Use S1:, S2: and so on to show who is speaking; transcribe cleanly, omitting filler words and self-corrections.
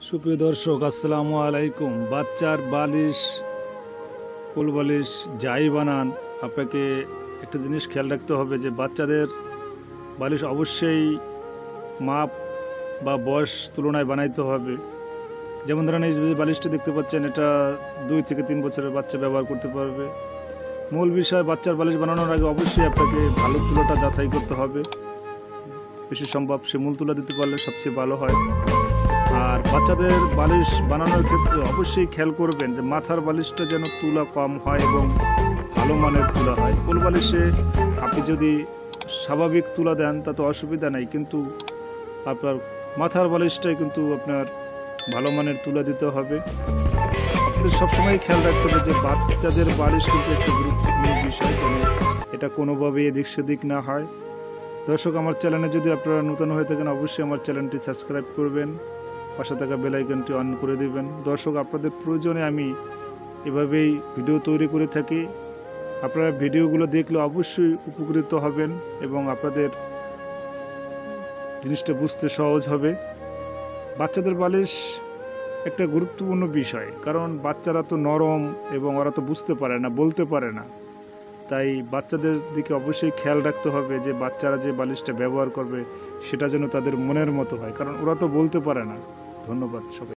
S1: সুপ্রিয় দর্শক, আসসালামু আলাইকুম। বাচ্চার বালিশ, কোল বালিশ যাই বানান, আপনাকে একটা জিনিস খেয়াল রাখতে হবে যে বাচ্চাদের বালিশ অবশ্যই মাপ বা বয়স তুলনায় বানাইতে হবে। যেমন ধরেন, এই যে বালিশটা দেখতে পাচ্ছেন, এটা 2 থেকে 3 বছরের বাচ্চা ব্যবহার করতে পারবে। মূল বিষয়, বাচ্চার বালিশ বানানোর আগে অবশ্যই আপনাকে ভালো তুলাটা যাচাই করতে হবে। বেশি সম্ভব সে মূল তুলা দিতে পারলে সবচেয়ে ভালো হয়। আর বাচ্চাদের বালিশ বানানোর ক্ষেত্রে অবশ্যই খেয়াল করবেন যে মাথার বালিশটা যেন তুলা কম হয় এবং ভালো মানের তুলা হয়। কোল বালিশে আপনি যদি স্বাভাবিক তুলা দেন তাতে অসুবিধা নাই, কিন্তু আপনার মাথার বালিশটাই কিন্তু আপনার ভালো মানের তুলা দিতে হবে। আপনাদের সবসময় খেয়াল রাখতে হবে যে বাচ্চাদের বালিশ কিন্তু একটা গুরুত্বপূর্ণ বিষয়, তবে এটা কোনোভাবেই এদিক সেদিক না হয়। দর্শক, আমার চ্যানেলে যদি আপনারা নতুন হয়ে থাকেন, অবশ্যই আমার চ্যানেলটি সাবস্ক্রাইব করবেন, পাশে থাকা বেল আইকনটি অন করে দিবেন। দর্শক, আপনাদের প্রয়োজনে আমি এভাবেই ভিডিও তৈরি করে থাকি। আপনারা ভিডিওগুলো দেখলে অবশ্যই উপকৃত হবেন এবং আপনাদের জিনিসটা বুঝতে সহজ হবে। বাচ্চাদের বালিশ একটা গুরুত্বপূর্ণ বিষয়, কারণ বাচ্চারা তো নরম এবং ওরা তো বুঝতে পারে না, বলতে পারে না। তাই বাচ্চাদের দিকে অবশ্যই খেয়াল রাখতে হবে যে বাচ্চারা যে বালিশটা ব্যবহার করবে সেটা যেন তাদের মনের মতো হয়, কারণ ওরা তো বলতে পারে না। ধন্যবাদ সবাই।